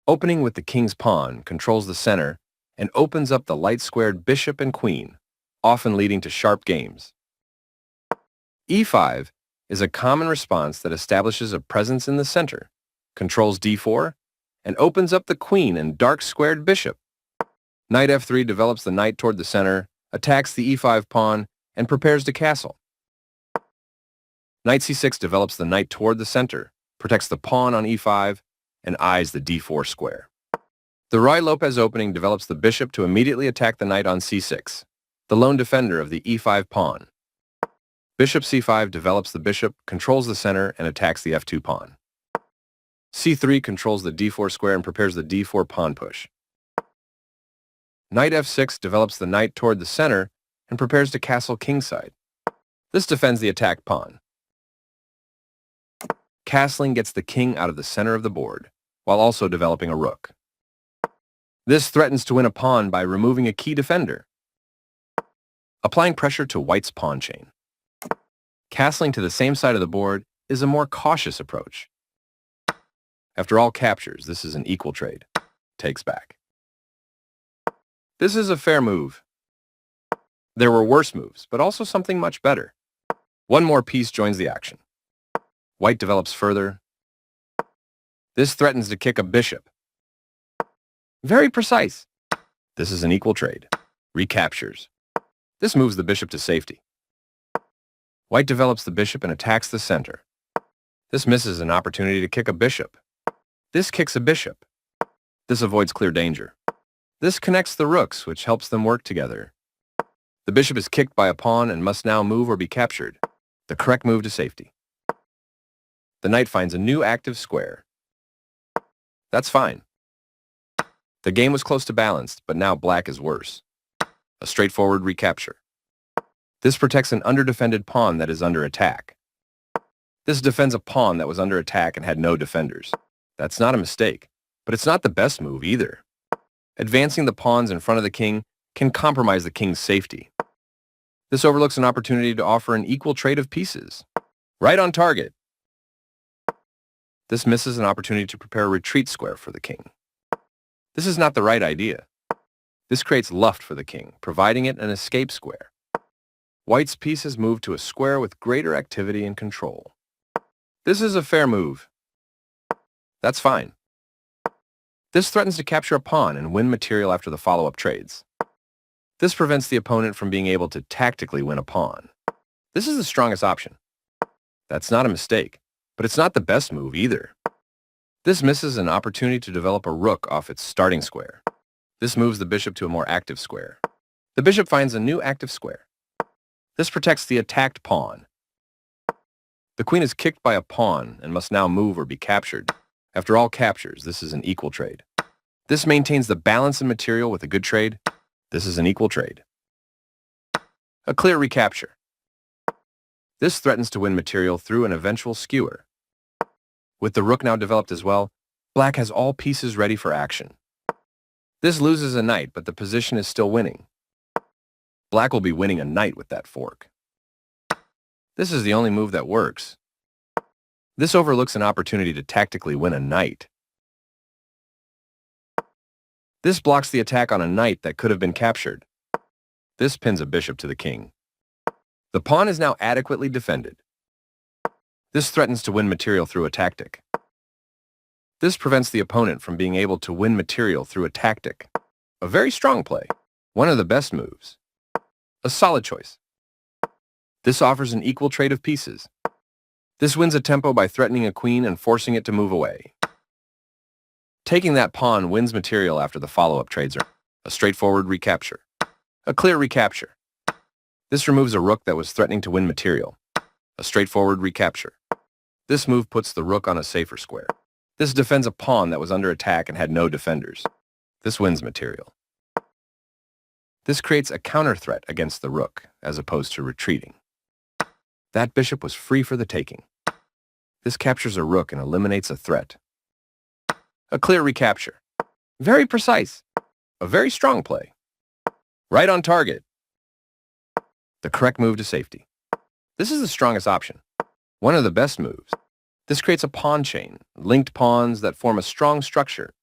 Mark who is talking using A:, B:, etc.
A: Opening with the king's pawn controls the center and opens up the light-squared bishop and queen, often leading to sharp games. e5 is a common response that establishes a presence in the center, controls d4, and opens up the queen and dark-squared bishop. Knight f3 develops the knight toward the center, attacks the e5 pawn, and prepares to castle. Knight c6 develops the knight toward the center, protects the pawn on e5, and eyes the d4 square. The Ruy Lopez opening develops the bishop to immediately attack the knight on c6, the lone defender of the e5 pawn. Bishop c5 develops the bishop, controls the center, and attacks the f2 pawn. c3 controls the d4 square and prepares the d4 pawn push. Knight f6 develops the knight toward the center and prepares to castle kingside. This defends the attacked pawn. Castling gets the king out of the center of the board, while also developing a rook. This threatens to win a pawn by removing a key defender. Applying pressure to white's pawn chain. Castling to the same side of the board is a more cautious approach. After all captures, this is an equal trade. Takes back. This is a fair move. There were worse moves, but also something much better. One more piece joins the action. White develops further. This threatens to kick a bishop. Very precise. This is an equal trade. Recaptures. This moves the bishop to safety. White develops the bishop and attacks the center. This misses an opportunity to kick a bishop. This kicks a bishop. This avoids clear danger. This connects the rooks, which helps them work together. The bishop is kicked by a pawn and must now move or be captured. The correct move to safety. The knight finds a new active square. That's fine. The game was close to balanced, but now black is worse. A straightforward recapture. This protects an underdefended pawn that is under attack. This defends a pawn that was under attack and had no defenders. That's not a mistake, but it's not the best move either. Advancing the pawns in front of the king can compromise the king's safety. This overlooks an opportunity to offer an equal trade of pieces. Right on target. This misses an opportunity to prepare a retreat square for the king. This is not the right idea. This creates luft for the king, providing it an escape square. White's piece has moved to a square with greater activity and control. This is a fair move. That's fine. This threatens to capture a pawn and win material after the follow-up trades. This prevents the opponent from being able to tactically win a pawn. This is the strongest option. That's not a mistake, but it's not the best move either. This misses an opportunity to develop a rook off its starting square. This moves the bishop to a more active square. The bishop finds a new active square. This protects the attacked pawn. The queen is kicked by a pawn and must now move or be captured. After all captures, this is an equal trade. This maintains the balance in material with a good trade. This is an equal trade. A clear recapture. This threatens to win material through an eventual skewer. With the rook now developed as well, black has all pieces ready for action. This loses a knight, but the position is still winning. Black will be winning a knight with that fork. This is the only move that works. This overlooks an opportunity to tactically win a knight. This blocks the attack on a knight that could have been captured. This pins a bishop to the king. The pawn is now adequately defended. This threatens to win material through a tactic. This prevents the opponent from being able to win material through a tactic. A very strong play. One of the best moves. A solid choice. This offers an equal trade of pieces. This wins a tempo by threatening a queen and forcing it to move away. Taking that pawn wins material after the follow-up trades are a straightforward recapture. A clear recapture. This removes a rook that was threatening to win material. A straightforward recapture. This move puts the rook on a safer square. This defends a pawn that was under attack and had no defenders. This wins material. This creates a counter threat against the rook, as opposed to retreating. That bishop was free for the taking. This captures a rook and eliminates a threat. A clear recapture. Very precise. A very strong play. Right on target. The correct move to safety. This is the strongest option. One of the best moves. This creates a pawn chain, linked pawns that form a strong structure.